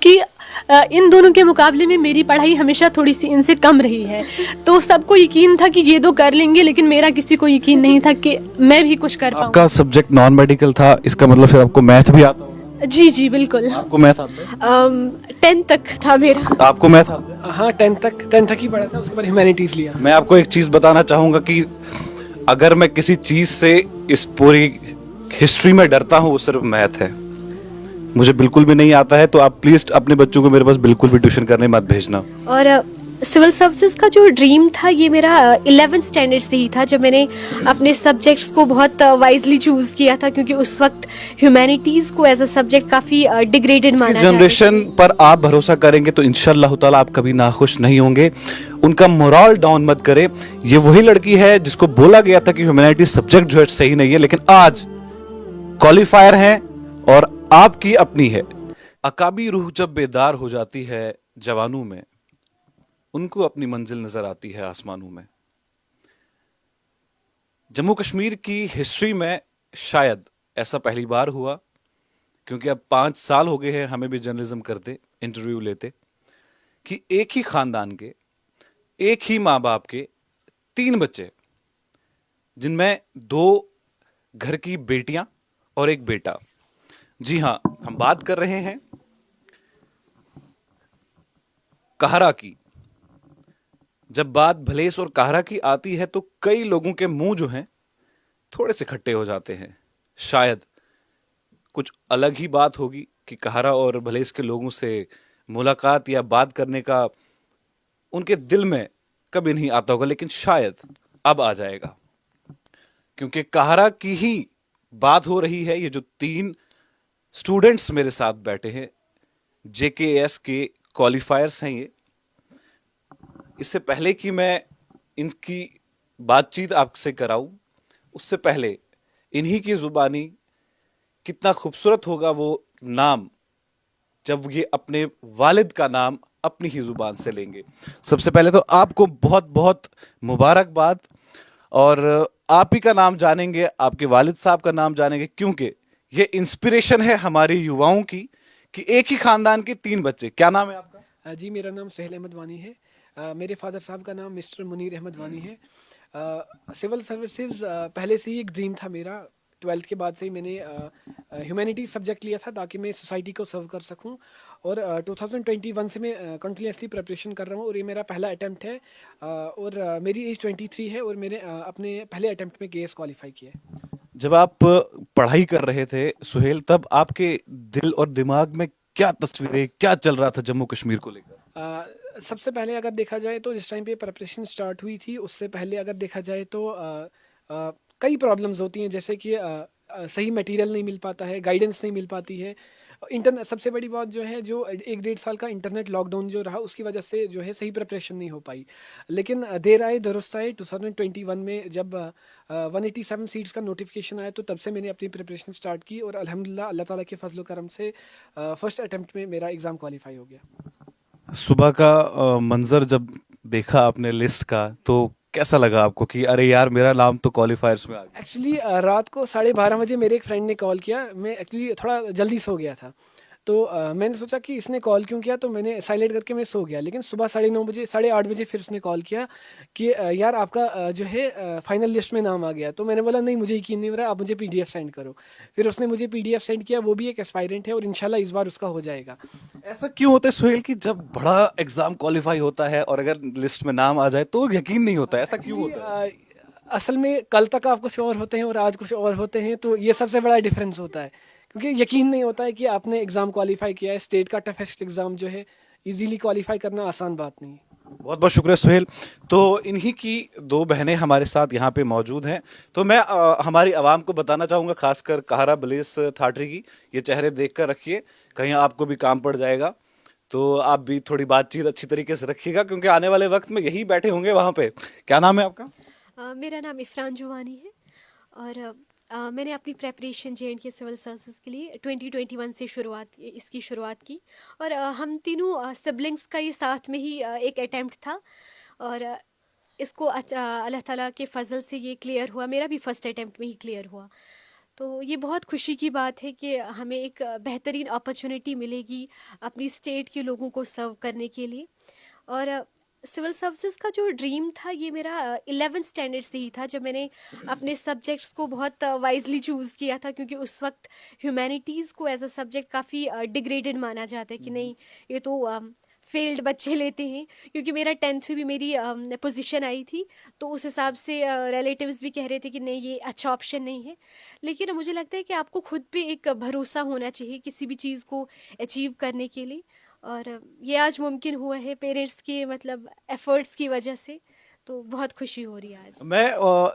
क्योंकि इन दोनों के मुकाबले में मेरी पढ़ाई हमेशा थोड़ी सी इनसे कम रही है। तो सबको यकीन था कि ये दो कर लेंगे, लेकिन मेरा किसी को यकीन नहीं था कि मैं भी कुछ कर आपका पाऊँ। सब्जेक्ट नॉन मेडिकल था, इसका मतलब फिर आपको मैथ भी आता होगा। जी जी बिल्कुल। आपको मैथ आता है? 10th तक था मेरा। आपको मैथ आता है? हाँ, 10th तक ही पढ़ा था, उसके बाद ह्यूमैनिटीज़ लिया। मैं आपको एक चीज बताना चाहूंगा कि अगर मैं किसी चीज से इस पूरी हिस्ट्री में डरता हूँ वो सिर्फ मैथ है। मुझे बिल्कुल भी नहीं आता है, तो आप प्लीज अपने बच्चों को मेरे पास बिल्कुल भी ट्यूशन करने मत भेजना। और सिविल सर्विसेज का जो ड्रीम था ये मेरा 11th स्टैंडर्ड से ही था, जब मैंने अपने सब्जेक्ट्स को बहुत वाइजली चूज़ किया था, क्योंकि उस वक्त ह्यूमैनिटीज़ को एज अ सब्जेक्ट काफ़ी डिग्रेडेड माना जाता जनरेशन पर आप भरोसा करेंगे तो इंशाल्लाह ताला आप कभी नाखुश नहीं होंगे। उनका मोरल डाउन मत करे। ये वही लड़की है जिसको बोला गया था कि ह्यूमैनिटी सब्जेक्ट जो है सही नहीं है, लेकिन आज क्वालिफायर है और आपकी अपनी है। अकाबी रूह जब बेदार हो जाती है जवानों में, उनको अपनी मंजिल नजर आती है आसमानों में। जम्मू कश्मीर की हिस्ट्री में शायद ऐसा पहली बार हुआ, क्योंकि अब 5 साल हो गए हैं हमें भी जर्नलिज्म करते, इंटरव्यू लेते, कि एक ही खानदान के, एक ही माँ बाप के 3 बच्चे, जिनमें 2 घर की बेटियां और एक बेटा। जी हां, हम बात कर रहे हैं काहरा की। जब बात भलेस और काहरा की आती है तो कई लोगों के मुंह जो हैं थोड़े से खट्टे हो जाते हैं। शायद कुछ अलग ही बात होगी कि काहरा और भलेस के लोगों से मुलाकात या बात करने का उनके दिल में कभी नहीं आता होगा, लेकिन शायद अब आ जाएगा, क्योंकि काहरा की ही बात हो रही है। ये जो 3 स्टूडेंट्स मेरे साथ बैठे हैं, जेकेएस के क्वालिफायर्स हैं ये। इससे पहले कि मैं इनकी बातचीत आपसे कराऊं, उससे पहले इन्हीं की जुबानी कितना खूबसूरत होगा वो नाम जब ये अपने वालिद का नाम अपनी ही जुबान से लेंगे। सबसे पहले तो आपको बहुत बहुत मुबारकबाद। और आप ही का नाम जानेंगे, आपके वालिद साहब का नाम जानेंगे, क्योंकि ये इंस्पिरेशन है हमारी युवाओं की कि एक ही खानदान के 3 बच्चे। क्या नाम है आपका? जी, मेरा नाम सुहेल अहमद वानी है। मेरे फादर साहब का नाम मिस्टर मुनीर अहमद वानी है। सिविल सर्विसेज पहले से ही एक ड्रीम था मेरा। 12th के बाद से ही मैंने ह्यूमैनिटीज सब्जेक्ट लिया था ताकि मैं सोसाइटी को सर्व कर सकूं। और 2021 से मैं कंटिन्यूसली प्रिपरेशन कर रहा हूं, और ये मेरा पहला अटेम्प्ट है। और मेरी एज 23 है, और मैंने अपने पहले अटेम्प्ट में केएस क्वालिफाई किया है। जब आप पढ़ाई कर रहे थे सुहेल, तब आपके दिल और दिमाग में क्या तस्वीरें, क्या चल रहा था जम्मू कश्मीर को लेकर? सबसे पहले अगर देखा जाए तो जिस टाइम पे प्रिपरेशन स्टार्ट हुई थी, उससे पहले अगर देखा जाए तो कई प्रॉब्लम्स होती हैं, जैसे कि सही मटेरियल नहीं मिल पाता है, गाइडेंस नहीं मिल पाती है। इंटरनेट सबसे बड़ी बात जो है, जो 1 डेढ़ साल का इंटरनेट लॉकडाउन जो रहा, उसकी वजह से जो है सही प्रिपरेशन नहीं हो पाई। लेकिन देर आए दुरुस्त आए, 2021 में जब 187 सीट्स का नोटिफिकेशन आया, तो तब से मैंने अपनी प्रिपरेशन स्टार्ट की, और अल्हम्दुलिल्लाह अल्लाह ताला के फजल करम से फर्स्ट अटेम्प्ट में मेरा एग्ज़ाम क्वालिफाई हो गया। सुबह का मंजर जब देखा आपने लिस्ट का, तो कैसा लगा आपको कि अरे यार मेरा नाम तो क्वालिफायर्स में आ गया? एक्चुअली रात को 12:30 बजे मेरे एक फ्रेंड ने कॉल किया। मैं एक्चुअली थोड़ा जल्दी सो गया था, तो मैंने सोचा कि इसने कॉल क्यों किया, तो मैंने साइलेंट करके मैं सो गया। लेकिन सुबह 9:30 बजे 8:30 बजे फिर उसने कॉल किया कि यार आपका जो है फाइनल लिस्ट में नाम आ गया। तो मैंने बोला नहीं, मुझे यकीन नहीं हो रहा, आप मुझे पीडीएफ सेंड करो। फिर उसने मुझे पीडीएफ सेंड किया। वो भी एक एस्पायरेंट है, और इंशाल्लाह इस बार उसका हो जाएगा। ऐसा क्यों होता है सुहेल कि जब बड़ा एग्जाम क्वालिफाई होता है और अगर लिस्ट में नाम आ जाए तो यकीन नहीं होता है? ऐसा क्यों एक्चुअली होता है? असल में कल तक आप कुछ और होते हैं और आज कुछ और होते हैं, तो ये सबसे बड़ा डिफरेंस होता है। क्योंकि यकीन नहीं होता है कि आपने एग्ज़ाम क्वालिफाई किया है। स्टेट का टफेस्ट एग्ज़ाम जो है, इजीली क्वालिफाई करना आसान बात नहीं है। बहुत बहुत शुक्रिया सुहेल। तो इन्हीं की 2 बहनें हमारे साथ यहाँ पे मौजूद हैं। तो मैं हमारी आवाम को बताना चाहूंगा, खासकर काहरा बलेस ठाठरी की, ये चेहरे देख कर रखिए, कहीं आपको भी काम पड़ जाएगा। तो आप भी थोड़ी बातचीत अच्छी तरीके से रखिएगा, क्योंकि आने वाले वक्त में यही बैठे होंगे वहां पे। क्या नाम है आपका? मेरा नाम इफ़रान जुवानी है, और मैंने अपनी प्रेपरेशन जे.एंड.के सिविल सर्विसेज के लिए 2021 से इसकी शुरुआत की। और हम तीनों सिबलिंग्स का ये साथ में ही एक अटेम्प्ट था, और इसको अल्लाह ताला के फजल से ये क्लियर हुआ। मेरा भी फर्स्ट अटेम्प्ट में ही क्लियर हुआ। तो ये बहुत खुशी की बात है कि हमें एक बेहतरीन अपॉर्चुनिटी मिलेगी अपनी स्टेट के लोगों को सर्व करने के लिए। और सिविल सर्विसेज का जो ड्रीम था ये मेरा 11th स्टैंडर्ड से ही था, जब मैंने अपने सब्जेक्ट्स को बहुत वाइजली चूज़ किया था, क्योंकि उस वक्त ह्यूमैनिटीज़ को एज अ सब्जेक्ट काफ़ी डिग्रेडेड माना जाता है कि नहीं, ये तो फेल्ड बच्चे लेते हैं। क्योंकि मेरा 10th में भी मेरी पोजीशन आई थी, तो उस हिसाब से रिलेटिव्स भी कह रहे थे कि नहीं, ये अच्छा ऑप्शन नहीं है। लेकिन मुझे लगता है कि आपको खुद पे एक भरोसा होना चाहिए किसी भी चीज़ को अचीव करने के लिए, और ये आज मुमकिन हुआ है पेरेंट्स के मतलब एफर्ट्स की वजह से। तो बहुत खुशी हो रही है आज। मैं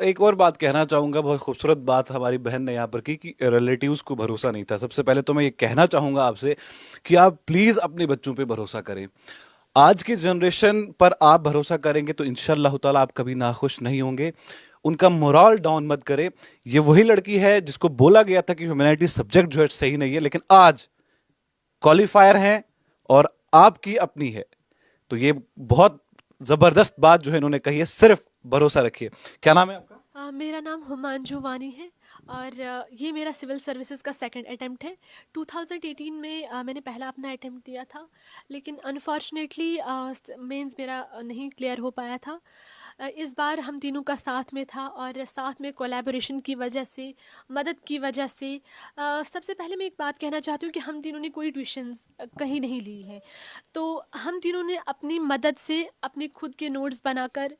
एक और बात कहना चाहूंगा, बहुत खूबसूरत बात हमारी बहन ने यहाँ पर की कि रिलेटिव्स को भरोसा नहीं था। सबसे पहले तो मैं ये कहना चाहूंगा आपसे कि आप प्लीज अपने बच्चों पे भरोसा करें। आज की जनरेशन पर आप भरोसा करेंगे तो इंशाअल्लाह ताला आप कभी नाखुश नहीं होंगे। उनका मोरल डाउन मत करें। ये वही लड़की है जिसको बोला गया था कि ह्यूमैनिटी सब्जेक्ट जो है सही नहीं है, लेकिन आज क्वालिफायर हैं और आपकी अपनी है। तो ये बहुत जबरदस्त बात जो है इन्होंने कही है, सिर्फ भरोसा रखिए। क्या नाम है आपका? मेरा नाम हुमांजू वानी है और ये मेरा सिविल सर्विसेज का सेकंड अटेम्प्ट है। 2018 में मैंने पहला अपना अटेम्प्ट दिया था, लेकिन अनफॉर्चुनेटली मेंस मेरा नहीं क्लियर हो पाया था। इस बार हम तीनों का साथ में था और साथ में कोलैबोरेशन की वजह से, मदद की वजह से सबसे पहले मैं एक बात कहना चाहती हूँ कि हम तीनों ने कोई ट्यूशन्स कहीं नहीं ली है। तो हम तीनों ने अपनी मदद से अपने खुद के नोट्स बनाकर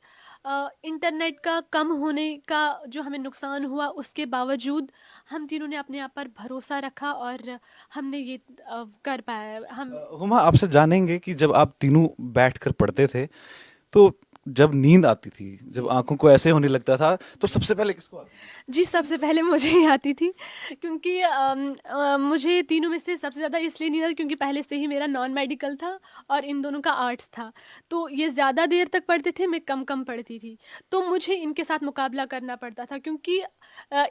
इंटरनेट का कम होने का जो हमें नुकसान हुआ उसके बावजूद हम तीनों ने अपने आप पर भरोसा रखा और हमने ये कर पाया। हम हुमा, आपसे जानेंगे कि जब आप तीनों बैठकर पढ़ते थे तो जब नींद आती थी, जब आंखों को ऐसे होने लगता था, तो सबसे पहले किसको आती थी? जी, सबसे पहले मुझे ही आती थी, क्योंकि मुझे तीनों में से सबसे ज़्यादा इसलिए नहीं आता क्योंकि पहले से ही मेरा नॉन मेडिकल था और इन दोनों का आर्ट्स था। तो ये ज़्यादा देर तक पढ़ते थे, मैं कम कम पढ़ती थी। तो मुझे इनके साथ मुकाबला करना पड़ता था, क्योंकि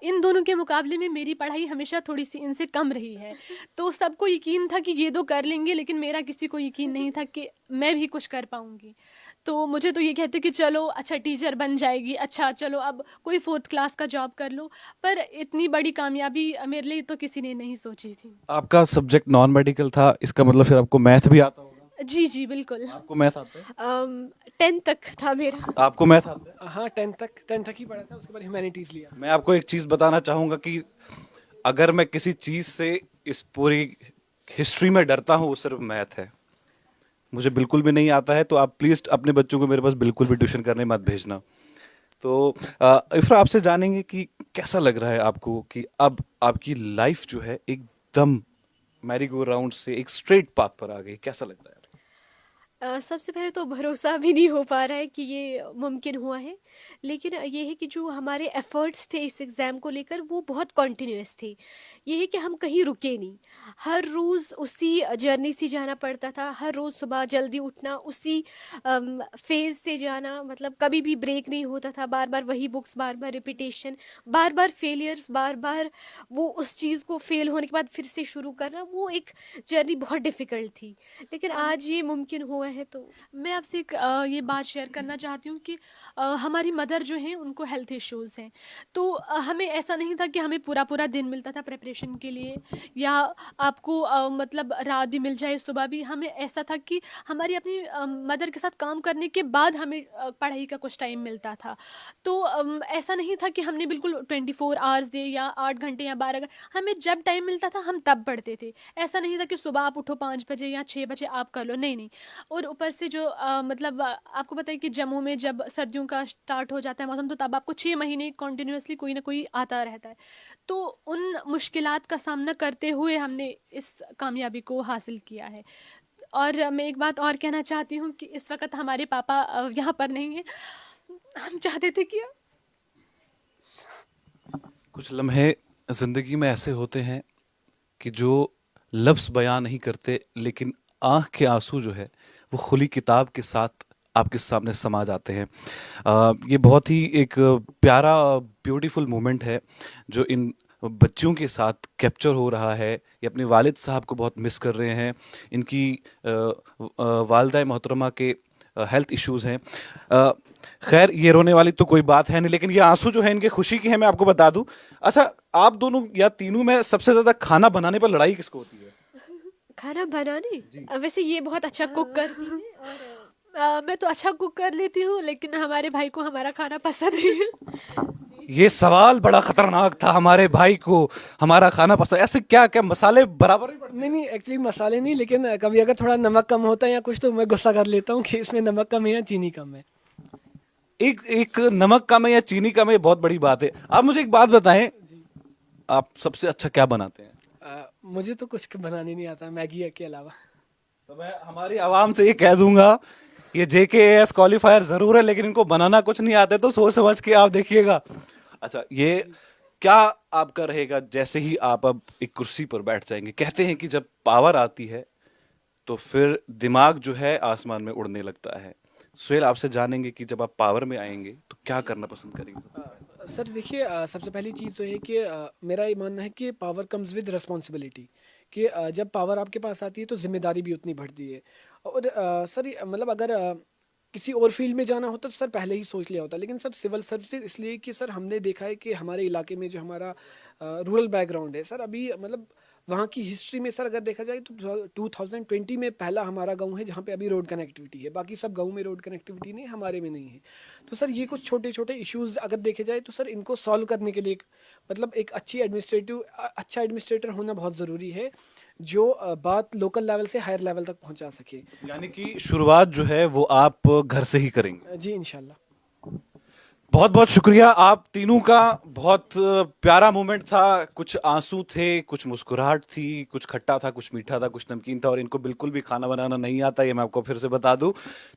इन दोनों के मुकाबले में मेरी पढ़ाई हमेशा थोड़ी सी इनसे कम रही है। तो सबको यकीन था कि ये दो कर लेंगे, लेकिन मेरा किसी को यकीन नहीं था कि मैं भी कुछ कर पाऊंगी। तो मुझे तो ये कहते कि चलो अच्छा टीचर बन जाएगी, अच्छा चलो अब कोई 4th क्लास का जॉब कर लो, पर इतनी बड़ी कामयाबी मेरे लिए तो किसी ने नहीं सोची थी। आपका सब्जेक्ट नॉन मेडिकल था, इसका मतलब फिर आपको मैथ भी आता होगा। जी जी बिल्कुल। आपको मैथ आता है? 10th तक था मेरा। आपको मैथ आता है? हाँ, 10th तक ही पढ़ा था, उसके बाद ह्यूमैनिटीज़ लिया। मैं आपको एक चीज बताना चाहूंगा कि अगर मैं किसी चीज से इस पूरी हिस्ट्री में डरता हूं, वो सिर्फ मैथ है। मुझे बिल्कुल भी नहीं आता है, तो आप प्लीज अपने बच्चों को मेरे पास बिल्कुल भी ट्यूशन करने मत भेजना। तो इफ्रा, आपसे जानेंगे कि कैसा लग रहा है आपको कि अब आपकी लाइफ जो है एकदम मैरी गो राउंड से एक स्ट्रेट पाथ पर आ गई। कैसा लग रहा है? सबसे पहले तो भरोसा भी नहीं हो पा रहा है कि ये मुमकिन हुआ है, लेकिन ये है कि जो हमारे एफर्ट्स थे इस एग्ज़ाम को लेकर वो बहुत कॉन्टिन्यूस थे। ये है कि हम कहीं रुके नहीं, हर रोज़ उसी जर्नी से जाना पड़ता था, हर रोज़ सुबह जल्दी उठना, उसी फेज़ से जाना, मतलब कभी भी ब्रेक नहीं होता था, बार बार वही बुक्स, बार बार रिपीटेशन, बार बार फेलियर्स, बार बार वो उस चीज़ को फेल होने के बाद फिर से शुरू करना, वो एक जर्नी बहुत डिफ़िकल्ट थी। लेकिन आज ये मुमकिन हुआ है। तो मैं आपसे एक ये बात शेयर करना चाहती हूँ कि हमारी मदर जो हैं उनको हेल्थ इश्यूज़ हैं। तो हमें ऐसा नहीं था कि हमें पूरा पूरा दिन मिलता था प्रिपरेशन के लिए, या आपको मतलब रात भी मिल जाए सुबह भी। हमें ऐसा था कि हमारी अपनी मदर के साथ काम करने के बाद हमें पढ़ाई का कुछ टाइम मिलता था। तो ऐसा नहीं था कि हमने बिल्कुल 24 आवर्स दे या 8 घंटे या 12 घंटे, हमें जब टाइम मिलता था हम तब पढ़ते थे। ऐसा नहीं था कि सुबह आप उठो 5 बजे या 6 बजे आप कर लो, नहीं नहीं। और ऊपर से जो मतलब आपको पता है कि जम्मू में जब सर्दियों का स्टार्ट हो जाता है मौसम, तो तब आपको 6 महीने कॉन्टिन्यूसली कोई ना कोई आता रहता है। तो उन मुश्किलात का सामना करते हुए हमने इस कामयाबी को हासिल किया है। और मैं एक बात और कहना चाहती हूँ कि इस वक्त हमारे पापा यहाँ पर नहीं है। हम चाहते थे कि कुछ लम्हे जिंदगी में ऐसे होते हैं कि जो लफ्ज बयां नहीं करते, लेकिन आंख के आंसू जो है वो खुली किताब के साथ आपके सामने समा जाते हैं। ये बहुत ही एक प्यारा ब्यूटीफुल मोमेंट है जो इन बच्चों के साथ कैप्चर हो रहा है। ये अपने वालिद साहब को बहुत मिस कर रहे हैं। इनकी वालदा मोहतरमा के हेल्थ इश्यूज हैं। खैर, ये रोने वाली तो कोई बात है नहीं, लेकिन ये आंसू जो है इनके खुशी के हैं, मैं आपको बता दूं। अच्छा, आप दोनों या तीनों में सबसे ज्यादा खाना बनाने पर लड़ाई किसको होती है? खाना बनाने वैसे ये बहुत अच्छा कुक करती है और मैं तो अच्छा कुक कर लेती हूँ, लेकिन हमारे भाई को हमारा खाना पसंद नहीं है। ये सवाल बड़ा खतरनाक था, हमारे भाई को हमारा खाना पसंद, ऐसे क्या क्या मसाले बराबर ही पड़ते? नहीं एक्चुअली मसाले नहीं, लेकिन कभी अगर थोड़ा नमक कम होता है या कुछ तो मैं गुस्सा कर लेता हूँ कि इसमें नमक कम है या चीनी कम है। एक नमक कम है या चीनी कम है, ये बहुत बड़ी बात है। आप मुझे एक बात बताएं, आप सबसे अच्छा क्या बनाते हैं? मुझे तो कुछ बनाने नहीं आता मैगी के अलावा। तो मैं हमारी आवाम से ये कह दूंगा, ये JKAS क्वालिफायर जरूर है लेकिन इनको बनाना कुछ नहीं आता, तो सोच समझ के आप देखिएगा। अच्छा, ये क्या आपका रहेगा जैसे ही आप अब एक कुर्सी पर बैठ जाएंगे? कहते हैं कि जब पावर आती है तो फिर दिमाग जो है आसमान में उड़ने लगता है। सुहेल, आपसे जानेंगे कि जब आप पावर में आएंगे तो क्या करना पसंद करेंगे? सर देखिए, सबसे पहली चीज़ तो है कि मेरा ये मानना है कि पावर कम्स विद रिस्पॉन्सिबिलिटी, कि जब पावर आपके पास आती है तो जिम्मेदारी भी उतनी बढ़ती है। और सर मतलब अगर किसी और फील्ड में जाना होता तो सर पहले ही सोच लिया होता, लेकिन सर सिविल सर्विसेज इसलिए कि सर हमने देखा है कि हमारे इलाके में जो हमारा रूरल बैकग्राउंड है सर, अभी मतलब वहाँ की हिस्ट्री में सर अगर देखा जाए तो 2020 में पहला हमारा गांव है जहाँ पे अभी रोड कनेक्टिविटी है। बाकी सब गांव में रोड कनेक्टिविटी नहीं, हमारे में नहीं है। तो सर ये कुछ छोटे छोटे इश्यूज अगर देखे जाए तो सर इनको सॉल्व करने के लिए मतलब एक अच्छा एडमिनिस्ट्रेटर होना बहुत ज़रूरी है, जो बात लोकल लेवल से हायर लेवल तक पहुँचा सके। यानी कि शुरुआत जो है वो आप घर से ही करेंगे? जी इंशाल्लाह। बहुत बहुत शुक्रिया आप तीनों का। बहुत प्यारा मोमेंट था, कुछ आंसू थे, कुछ मुस्कुराहट थी, कुछ खट्टा था, कुछ मीठा था, कुछ नमकीन था, और इनको बिल्कुल भी खाना बनाना नहीं आता, ये मैं आपको फिर से बता दूं।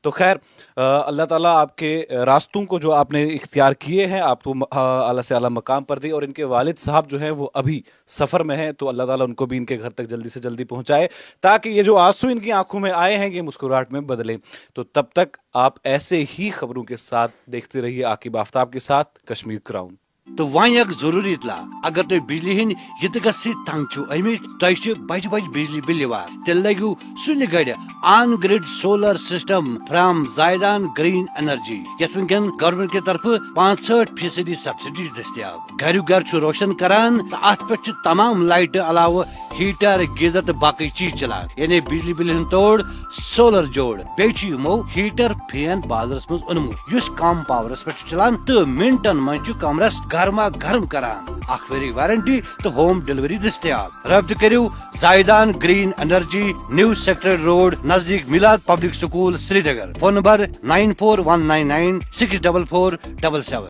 तो खैर, अल्लाह ताला आपके रास्तों को जो आपने इख्तियार किए हैं आपको आला से आला मकाम पर दे, और इनके वालिद साहब जो हैं वो अभी सफ़र में हैं, तो अल्लाह ताला उनको भी इनके घर तक जल्दी से जल्दी पहुंचाए, ताकि ये जो आंसू इनकी आंखों में आए हैं ये मुस्कुराहट में बदले। तो तब तक आप ऐसे ही खबरों के साथ देखते रहिए आकिब आफ्ताब के साथ कश्मीर क्राउन। तो वह जरूरी इतला, अगर तुम बिजली हन यह तंग छो अमित तुम बज बज बिजली बिल तेल लगू सुन गड़ on grid solar system from जायदान ग्रीन एनर्जी, यथ वनकन गवर्नमेंट के तरफ 65% सब्सिडी दस्तियाब। घर घर रोशन करान तो अत पे तमाम लाइट अलाव हीटर गीजर तो बाकी चीज चलान, यानी बिजली बिल हन तोड़ सोलर जोड़। बेमो हीटर फैन बाजारस मज ओनमुत युस कम पावरस पे चलान तो मिनटन मज कमरस गर्मा गर्म करान। अखवरी वारंटी तो होम डिलीवरी दस्तियाब। रब्त करियो जायदान green energy, new sector road नजदीक मिलाद public school Srinagar. Phone number 9419964477।